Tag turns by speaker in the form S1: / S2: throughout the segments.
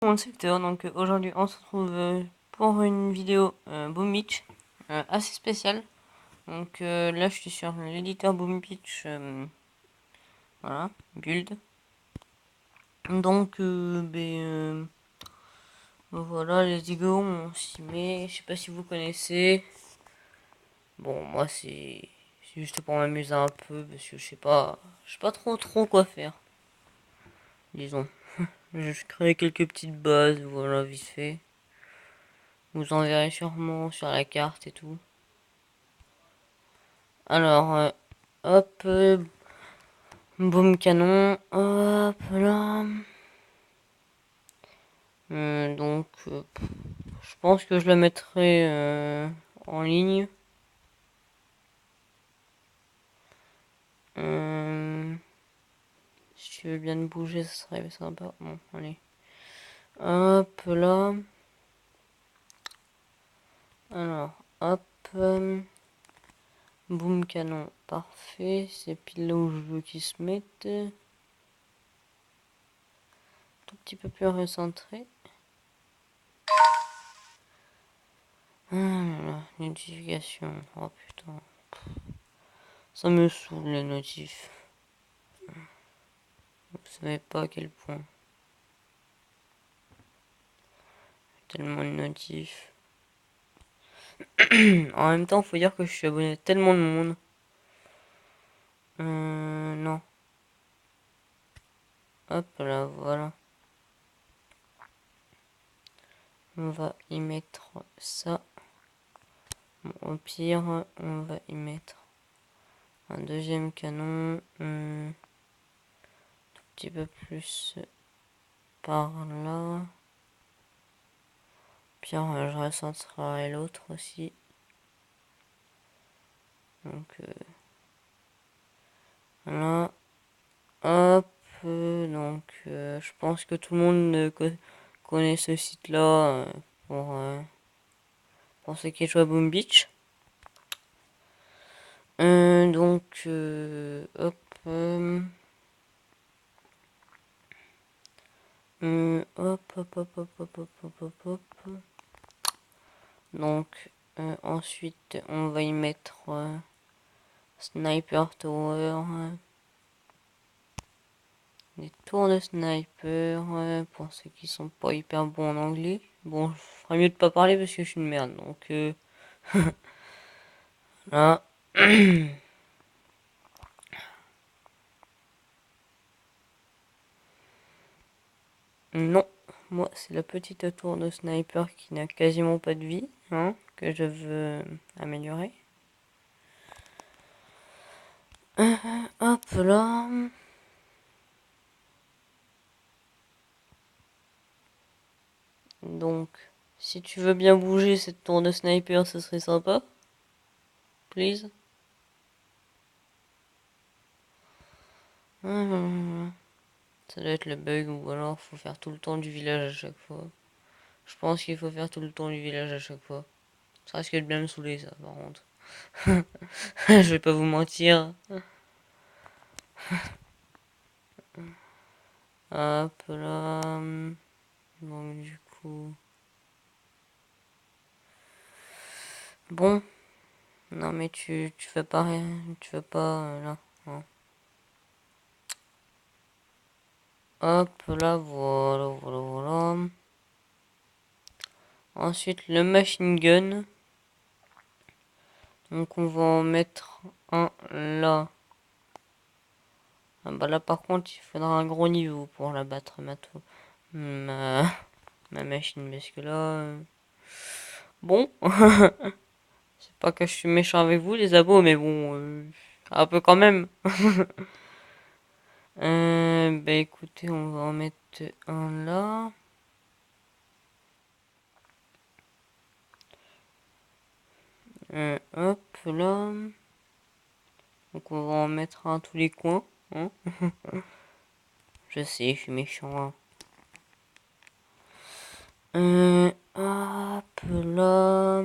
S1: Mon secteur, donc aujourd'hui on se retrouve pour une vidéo Boom Beach assez spéciale. Donc là je suis sur l'éditeur Boom Beach, voilà, Build. Donc voilà, let's go, on s'y met. Je sais pas si vous connaissez. Bon, moi c'est juste pour m'amuser un peu parce que je sais pas trop quoi faire. Disons, je crée quelques petites bases, voilà, vite fait. Vous en verrez sûrement sur la carte et tout. Alors, hop, boum canon, hop là. Je pense que je la mettrai en ligne. Si tu veux bien te bouger, ça serait sympa. Bon, allez. Hop là. Alors, hop. Boum canon, parfait. C'est pile là où je veux qu'ils se mettent. Tout petit peu plus recentré. Ah là là, notification. Oh putain. Ça me saoule les notifs. Vous savez pas à quel point. Tellement de notifs. En même temps, faut dire que je suis abonné à tellement de monde. Non. Hop là, voilà. On va y mettre ça. Bon, au pire, on va y mettre un deuxième canon. Un petit peu plus par là. Puis je recentrerai l'autre aussi. Donc voilà. Hop. Je pense que tout le monde connaît ce site-là pour ceux qui jouent à Boom Beach. Hop. Hop. Donc, ensuite, on va y mettre Sniper Tower. Des tours de sniper, pour ceux qui sont pas hyper bons en anglais. Bon, je ferais mieux de pas parler parce que je suis une merde, donc là. Non, moi c'est la petite tour de sniper qui n'a quasiment pas de vie, hein, que je veux améliorer. Hop là. Donc, si tu veux bien bouger cette tour de sniper, ce serait sympa. Please. Ça doit être le bug ou alors faut faire tout le temps du village à chaque fois. Je pense qu'il faut faire tout le temps du village à chaque fois. Ça risque de bien me saouler ça par contre. Je vais pas vous mentir. Hop là. Donc du coup. Bon. Non mais tu vas pas rien. Tu vas pas là. Hein. Hop là, voilà. Ensuite le machine gun. Donc on va en mettre un là. Ah bah là par contre il faudra un gros niveau pour la battre ma, ma machine parce que là bon c'est pas que je suis méchant avec vous les abos mais bon un peu quand même. Bah écoutez on va en mettre un là. Hop là. Donc on va en mettre un à tous les coins. Hein. Je sais je suis méchant. Hop là.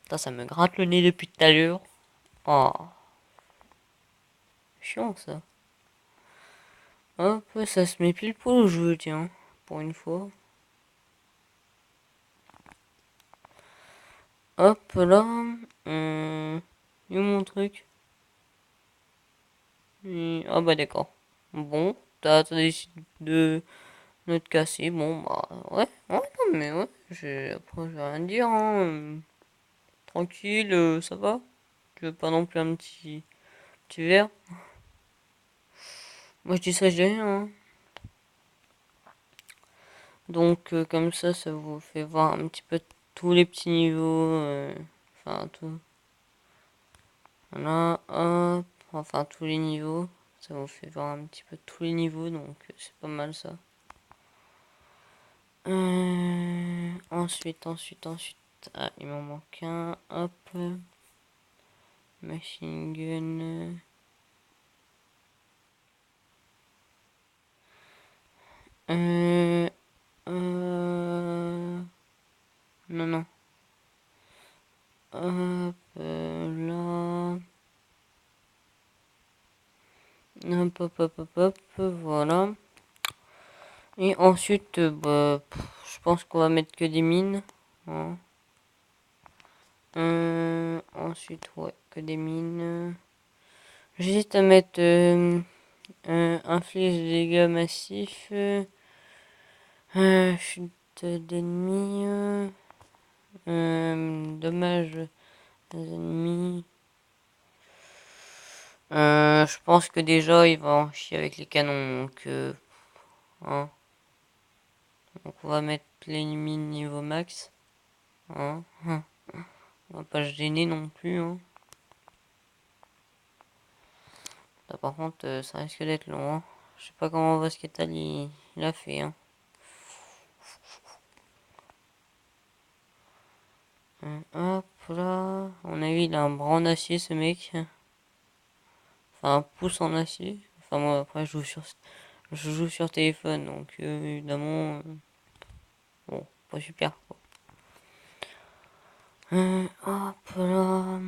S1: Putain, ça me gratte le nez depuis tout à l'heure. Oh, chiant ça. Hop, ça se met pile poil au jeu, tiens, pour une fois. Hop là, où mon truc? Ah bah d'accord. Bon, t'as décidé de te casser, bon bah ouais, ouais, non mais ouais, après je vais rien dire, hein. Tranquille, ça va? Tu veux pas non plus un petit verre? Moi je dis ça, je dis rien, hein. Donc comme ça vous fait voir un petit peu tous les petits niveaux, enfin tout. Voilà, hop, enfin tous les niveaux. Ça vous fait voir un petit peu tous les niveaux, donc c'est pas mal ça. Ensuite. Ah, il m'en manque un. Hop. Machine gun. Euh, non, non. Hop, là. Hop, voilà. Et ensuite, bah, je pense qu'on va mettre que des mines, hein. Ensuite, ouais, que des mines. J'hésite à mettre un flèche de dégâts massifs, chute d'ennemis, dommage des ennemis. Je pense que déjà il va en chier avec les canons, hein. Donc on va mettre l'ennemi niveau max, hein. On va pas se gêner non plus, hein. Là, par contre, ça risque d'être long, hein. Je sais pas comment Vasquetal il a fait, hein. Hop là, on a vu il a un bras en acier ce mec, enfin un pouce en acier. Enfin moi après je joue sur téléphone donc évidemment bon pas super quoi. Hop là.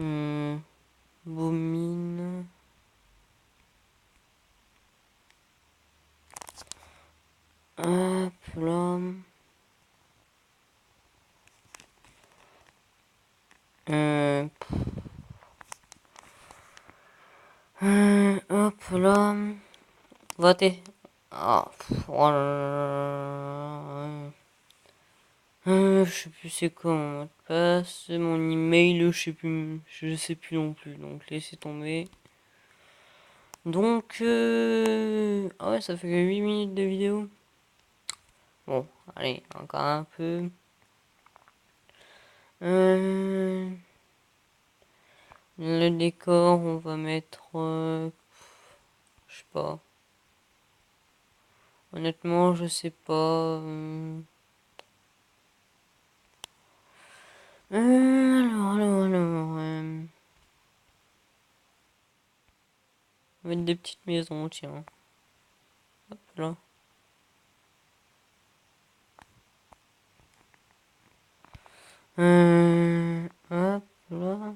S1: Euh, Bomine. Hop là. Euh, Hop là. Votez. Ah, oh là là. Je sais plus c'est quoi mon mot de passe, mon email, je sais plus non plus, donc laissez tomber. Donc, ah ouais, ça fait que 8 minutes de vidéo. Bon, allez, encore un peu. Euh, le décor, on va mettre, je sais pas. Honnêtement, je sais pas. Alors. On va mettre des petites maisons, tiens. Hop là. Hop là.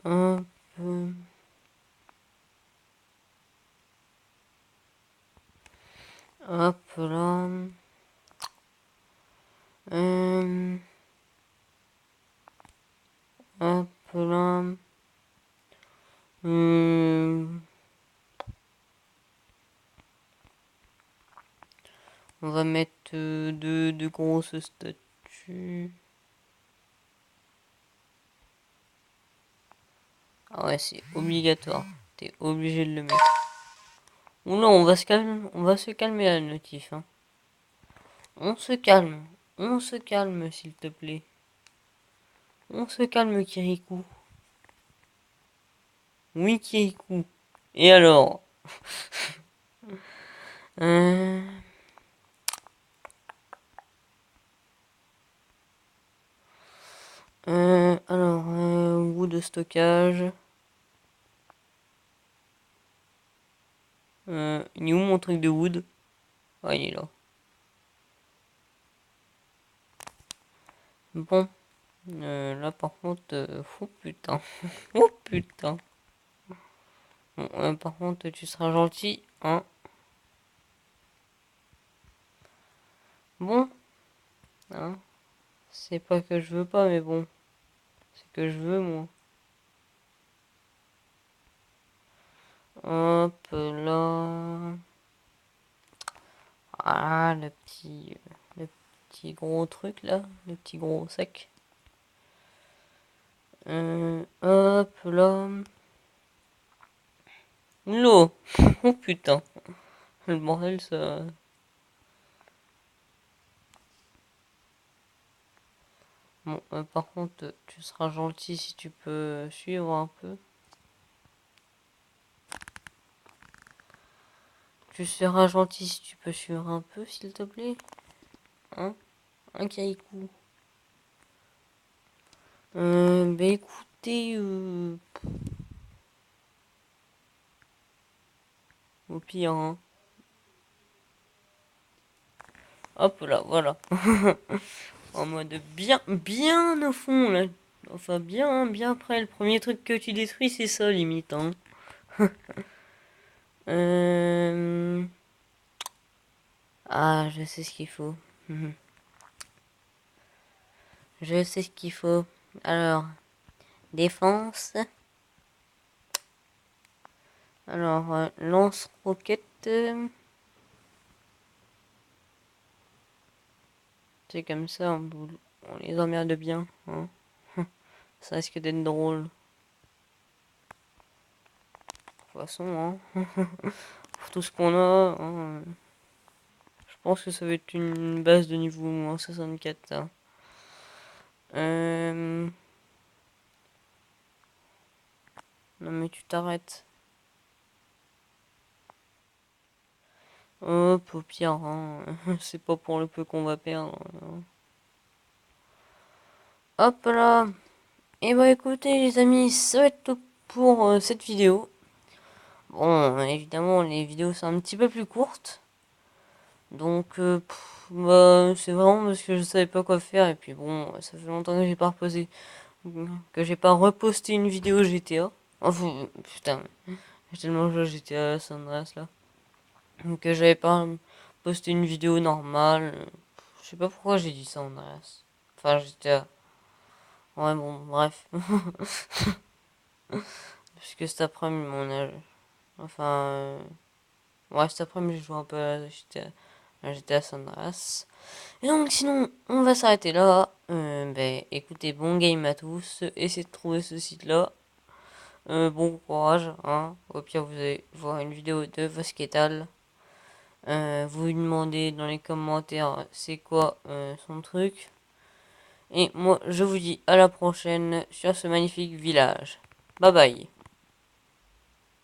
S1: Hop. Hop là. Euh, Hop là. On va mettre deux grosses statues. Ah ouais, c'est obligatoire. T'es obligé de le mettre. Oula, on va se calmer la notif, hein. On se calme. On se calme, s'il te plaît. On se calme, Kirikou. Oui, Kirikou. Et alors? euh... Wood de stockage. Il est où mon truc de wood? Ah, il est là. Bon, là par contre, oh putain, oh putain. Bon, par contre, tu seras gentil, hein. Bon, hein. C'est pas que je veux pas, mais bon, c'est que je veux, moi. Hop là. Ah, le petit gros truc là, le petit gros sac. Hop là. L'eau. Oh putain. Le bordel, ça. Bon, par contre, tu seras gentil si tu peux suivre un peu. Tu seras gentil si tu peux suivre un peu, s'il te plaît. Hein? Un caïcou. Bah écoutez, au pire, hein. Hop là, voilà. En mode bien au fond, là. Enfin, bien après. Le premier truc que tu détruis, c'est ça, limite, hein. Euh... Ah, je sais ce qu'il faut. Je sais ce qu'il faut. Alors, défense. Alors, lance-roquette. C'est comme ça, on les emmerde bien, hein. Ça risque d'être drôle. De toute façon, hein. Pour tout ce qu'on a, hein. Je pense que ça va être une base de niveau moins 64, ça. Non mais tu t'arrêtes. Hop, au pire, hein. C'est pas pour le peu qu'on va perdre, hein. Hop là. Et bah écoutez les amis, ça va être tout pour cette vidéo. Bon, évidemment, les vidéos sont un petit peu plus courtes. Donc, bah, c'est vraiment parce que je savais pas quoi faire. Et puis bon, ça fait longtemps que j'ai pas reposé, que j'ai pas reposté une vidéo GTA. Enfin, putain, j'ai tellement joué à GTA San Andreas là. Donc, que j'avais pas posté une vidéo normale. Je sais pas pourquoi j'ai dit San Andreas. Enfin, GTA. Ouais, bon, bref. Puisque cet après-midi, mon âge. Enfin, ouais, cet après-midi, j'ai joué un peu à GTA San Andreas. Et donc, sinon, on va s'arrêter là. Ben, écoutez, bon game à tous. Essayez de trouver ce site-là. Bon courage, hein. Au pire, vous allez voir une vidéo de Vosketal. Vous lui demandez dans les commentaires c'est quoi son truc. Et moi, je vous dis à la prochaine sur ce magnifique village. Bye bye.